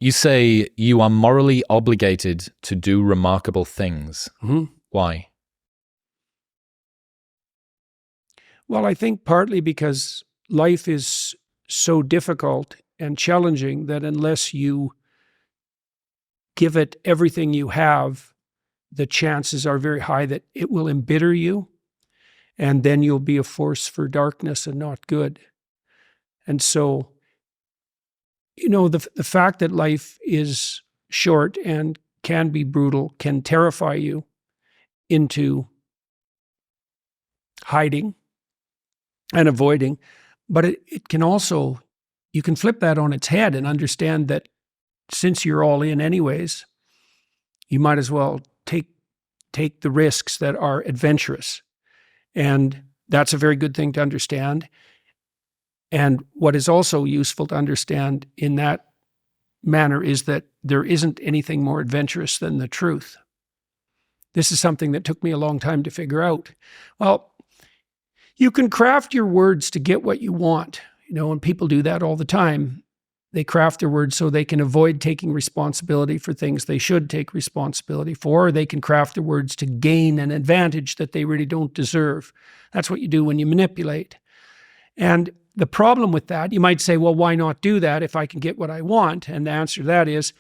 You say you are morally obligated to do remarkable things. Mm-hmm. Why? Well, I think partly because life is so difficult and challenging that unless you give it everything you have, the chances are very high that it will embitter you, and then you'll be a force for darkness and not good. And so, the fact that life is short and can be brutal can terrify you into hiding and avoiding, but it can also, you can flip that on its head and understand that since you're all in anyways, you might as well take the risks that are adventurous. And that's a very good thing to understand. And what is also useful to understand in that manner is that there isn't anything more adventurous than the truth. This is something that took me a long time to figure out. Well, you can craft your words to get what you want, and people do that all the time. They craft their words so they can avoid taking responsibility for things they should take responsibility for, or they can craft their words to gain an advantage that they really don't deserve. That's what you do when you manipulate. And the problem with that, you might say, well, why not do that if I can get what I want? And the answer to that is,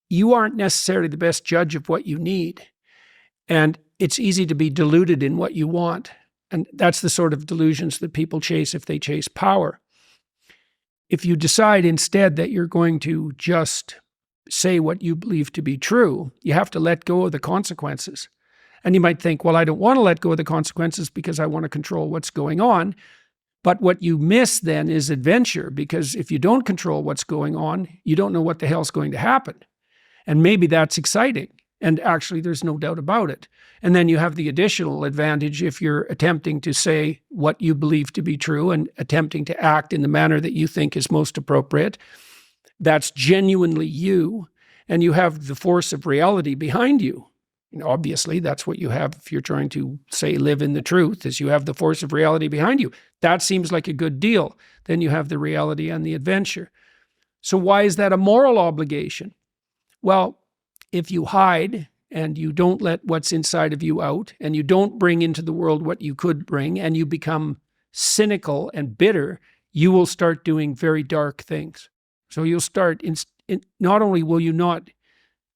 you aren't necessarily the best judge of what you need. And it's easy to be deluded in what you want. And that's the sort of delusions that people chase if they chase power. If you decide instead that you're going to just say what you believe to be true, you have to let go of the consequences. And you might think, well, I don't want to let go of the consequences because I want to control what's going on. But what you miss then is adventure, because if you don't control what's going on, you don't know what the hell's going to happen. And maybe that's exciting. And actually, there's no doubt about it. And then you have the additional advantage if you're attempting to say what you believe to be true and attempting to act in the manner that you think is most appropriate. That's genuinely you, and you have the force of reality behind you. Obviously, that's what you have if you're trying to, say, live in the truth, is you have the force of reality behind you. That seems like a good deal. Then you have the reality and the adventure. So why is that a moral obligation? Well, if you hide and you don't let what's inside of you out, and you don't bring into the world what you could bring, and you become cynical and bitter, you will start doing very dark things. So you'll start, not only will you not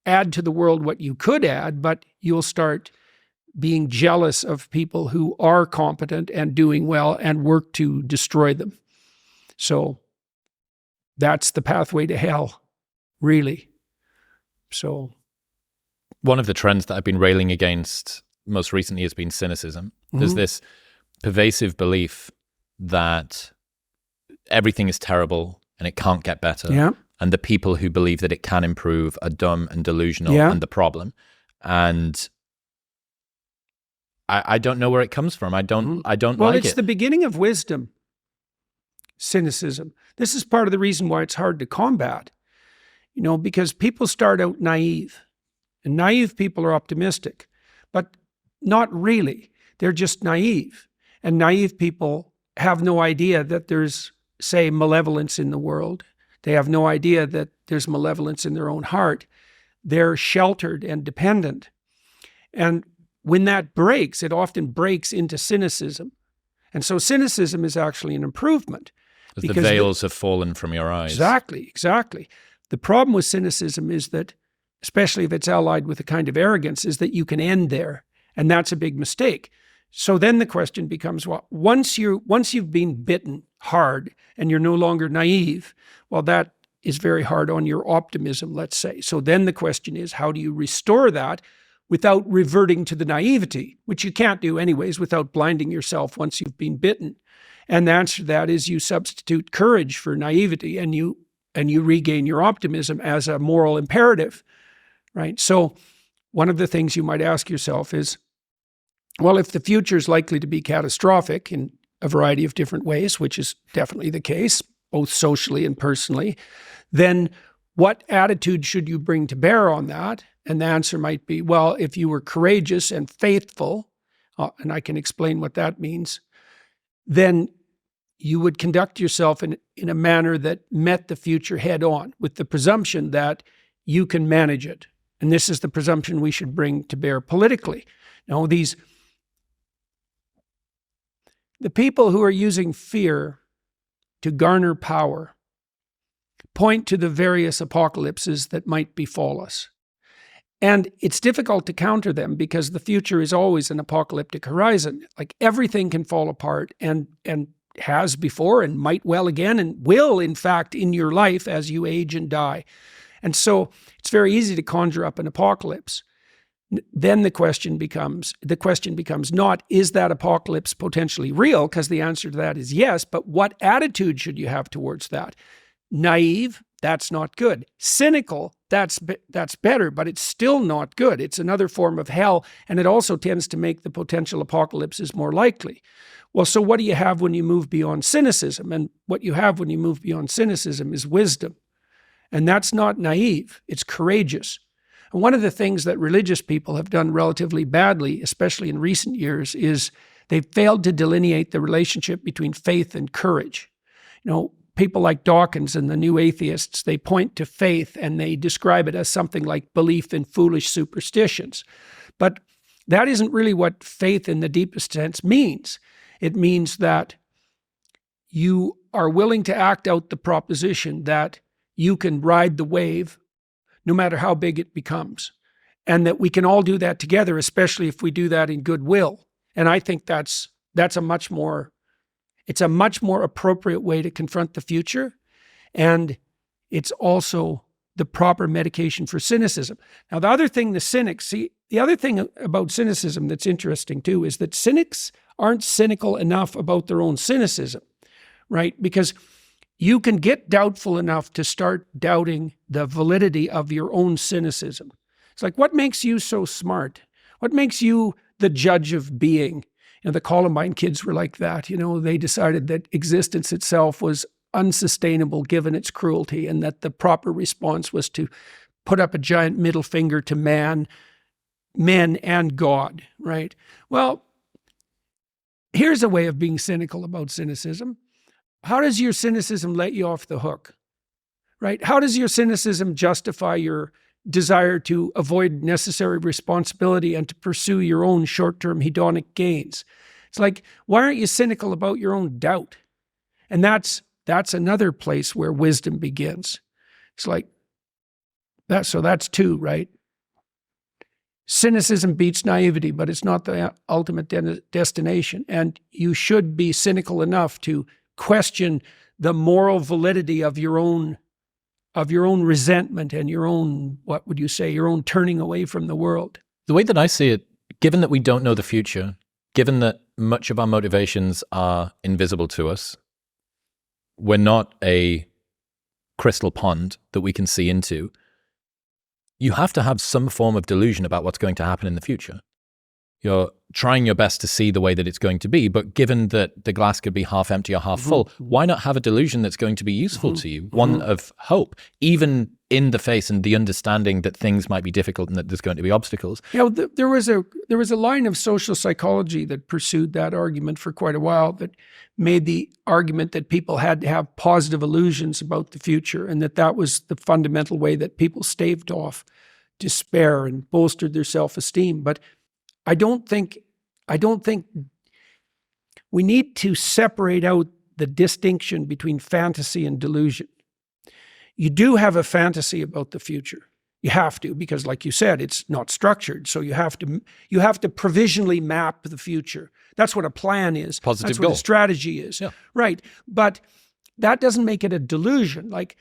add to the world what you could add, but you'll start being jealous of people who are competent and doing well and work to destroy them. So that's the pathway to hell, really. So one of the trends that I've been railing against most recently has been cynicism. Mm-hmm. There's this pervasive belief that everything is terrible and it can't get better. Yeah. And the people who believe that it can improve are dumb and delusional and the problem. And I don't know where it comes from. I don't like it. Well, it's the beginning of wisdom, cynicism. This is part of the reason why it's hard to combat, because people start out naive. And naive people are optimistic, but not really. They're just naive. And naive people have no idea that there's, say, malevolence in the world. They have no idea that there's malevolence in their own heart. They're sheltered and dependent. And when that breaks, it often breaks into cynicism. And so cynicism is actually an improvement. As the veils have fallen from your eyes. Exactly. The problem with cynicism is that, especially if it's allied with a kind of arrogance, is that you can end there. And that's a big mistake. So then the question becomes, well, once you've been bitten hard and you're no longer naive, well, that is very hard on your optimism, let's say. So then the question is, how do you restore that without reverting to the naivety, which you can't do anyways without blinding yourself once you've been bitten? And the answer to that is you substitute courage for naivety, and you regain your optimism as a moral imperative. Right? So one of the things you might ask yourself is, well, if the future is likely to be catastrophic in a variety of different ways, which is definitely the case, both socially and personally, then what attitude should you bring to bear on that? And the answer might be, well, if you were courageous and faithful, and I can explain what that means, then you would conduct yourself in a manner that met the future head on, with the presumption that you can manage it. And this is the presumption we should bring to bear politically. Now, the people who are using fear to garner power point to the various apocalypses that might befall us. And it's difficult to counter them because the future is always an apocalyptic horizon. Like, everything can fall apart and has before and might well again and will, in fact, in your life as you age and die. And so it's very easy to conjure up an apocalypse. Then the question becomes not, is that apocalypse potentially real? Because the answer to that is yes, but what attitude should you have towards that? Naive, that's not good. Cynical, that's better, but it's still not good. It's another form of hell, and it also tends to make the potential apocalypses more likely. Well, so what do you have when you move beyond cynicism? And what you have when you move beyond cynicism is wisdom. And that's not naive, it's courageous. And one of the things that religious people have done relatively badly, especially in recent years, is they've failed to delineate the relationship between faith and courage. People like Dawkins and the New Atheists, they point to faith and they describe it as something like belief in foolish superstitions. But that isn't really what faith in the deepest sense means. It means that you are willing to act out the proposition that you can ride the wave no matter how big it becomes, and that we can all do that together, especially if we do that in goodwill. And I think that's a much more appropriate way to confront the future, and it's also the proper medication for cynicism. Now, the other thing about cynicism that's interesting too is that cynics aren't cynical enough about their own cynicism, right? Because you can get doubtful enough to start doubting the validity of your own cynicism. It's like, what makes you so smart? What makes you the judge of being? The Columbine kids were like that. They decided that existence itself was unsustainable given its cruelty, and that the proper response was to put up a giant middle finger to men and God, right? Well, here's a way of being cynical about cynicism. How does your cynicism let you off the hook, right? How does your cynicism justify your desire to avoid necessary responsibility and to pursue your own short-term hedonic gains? It's like, why aren't you cynical about your own doubt? And that's another place where wisdom begins. It's like that. So that's two, right? Cynicism beats naivety, but it's not the ultimate destination. And you should be cynical enough to question the moral validity of your own resentment and your own, what would you say, your own turning away from the world. The way that I see it, given that we don't know the future, given that much of our motivations are invisible to us, we're not a crystal pond that we can see into, you have to have some form of delusion about what's going to happen in the future. You're trying your best to see the way that it's going to be, but given that the glass could be half empty or half full, why not have a delusion that's going to be useful to you, one of hope, even in the face and the understanding that things might be difficult and that there's going to be obstacles? There was a line of social psychology that pursued that argument for quite a while, that made the argument that people had to have positive illusions about the future, and that was the fundamental way that people staved off despair and bolstered their self-esteem. But I don't think we need to separate out the distinction between fantasy and delusion. You do have a fantasy about the future. You have to, because like you said, it's not structured. So you have to provisionally map the future. That's what a plan is. Positive That's goal. What a strategy is. Yeah. Right. But that doesn't make it a delusion. Like,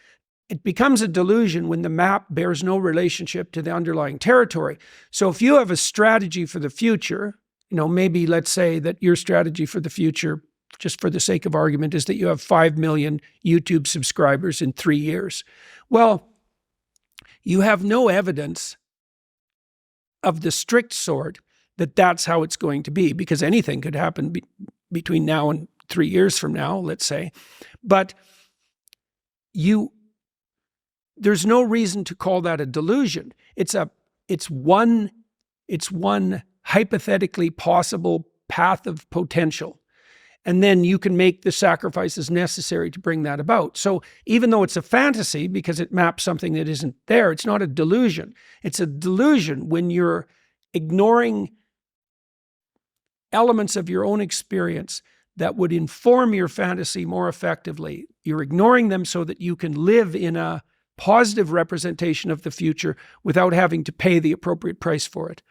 it becomes a delusion when the map bears no relationship to the underlying territory. So if you have a strategy for the future, maybe let's say that your strategy for the future, just for the sake of argument, is that you have 5 million YouTube subscribers in 3 years. Well, you have no evidence of the strict sort that that's how it's going to be, because anything could happen between now and 3 years from now, let's say. But there's no reason to call that a delusion. It's one hypothetically possible path of potential. And then you can make the sacrifices necessary to bring that about. So even though it's a fantasy, because it maps something that isn't there, it's not a delusion. It's a delusion when you're ignoring elements of your own experience that would inform your fantasy more effectively. You're ignoring them so that you can live in a positive representation of the future without having to pay the appropriate price for it.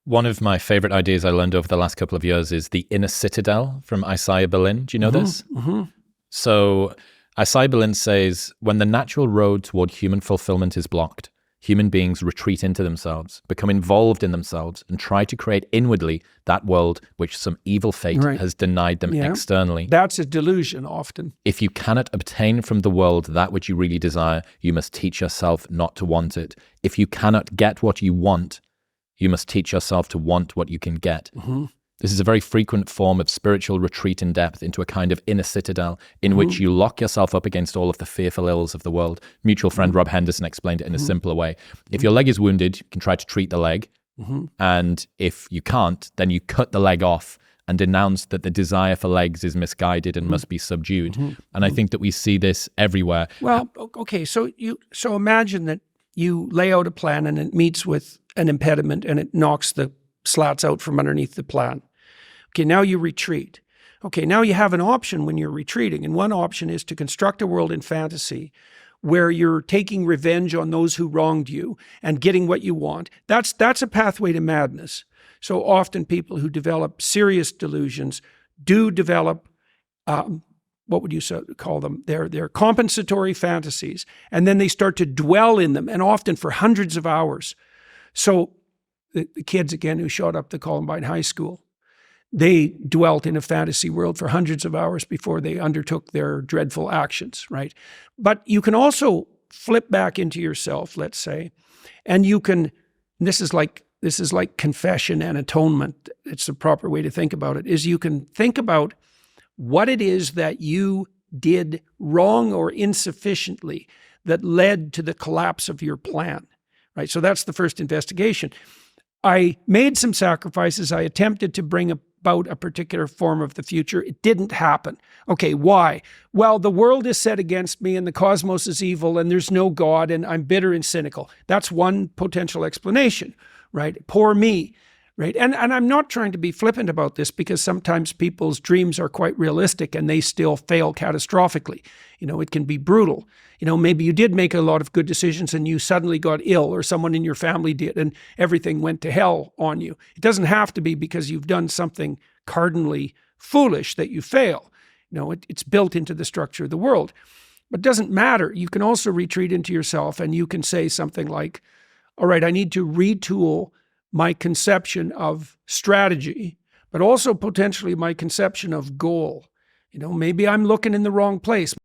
One of my favorite ideas I learned over the last couple of years is the inner citadel from Isaiah Berlin. Do you know this? Mm-hmm. So Isaiah Berlin says, when the natural road toward human fulfillment is blocked, human beings retreat into themselves, become involved in themselves, and try to create inwardly that world which some evil fate has denied them externally. That's a delusion often. If you cannot obtain from the world that which you really desire, you must teach yourself not to want it. If you cannot get what you want, you must teach yourself to want what you can get. Mm-hmm. This is a very frequent form of spiritual retreat in depth into a kind of inner citadel in which you lock yourself up against all of the fearful ills of the world. Mutual friend Rob Henderson explained it in a simpler way. If your leg is wounded, you can try to treat the leg. And if you can't, then you cut the leg off and denounce that the desire for legs is misguided and must be subdued. And I think that we see this everywhere. Well, okay, so imagine that you lay out a plan and it meets with an impediment and it knocks the slats out from underneath the plan. Okay, now you retreat. Okay, now you have an option when you're retreating. And one option is to construct a world in fantasy where you're taking revenge on those who wronged you and getting what you want. That's a pathway to madness. So often people who develop serious delusions do develop, what would you call them? They're compensatory fantasies. And then they start to dwell in them, and often for hundreds of hours. So the kids, again, who shot up the Columbine High School, they dwelt in a fantasy world for hundreds of hours before they undertook their dreadful actions, right? But you can also flip back into yourself, let's say, and you can, this is like confession and atonement. It's the proper way to think about it, is you can think about what it is that you did wrong or insufficiently that led to the collapse of your plan, right? So that's the first investigation. I made some sacrifices. I attempted to bring about a particular form of the future. It didn't happen. Okay, why? Well, the world is set against me and the cosmos is evil and there's no God and I'm bitter and cynical. That's one potential explanation, right? Poor me, right? And I'm not trying to be flippant about this because sometimes people's dreams are quite realistic and they still fail catastrophically. You know, it can be brutal. You know, maybe you did make a lot of good decisions and you suddenly got ill, or someone in your family did, and everything went to hell on you. It doesn't have to be because you've done something cardinally foolish that you fail. You know, it's built into the structure of the world. But it doesn't matter. You can also retreat into yourself and you can say something like, all right, I need to retool my conception of strategy, but also potentially my conception of goal. You know, maybe I'm looking in the wrong place.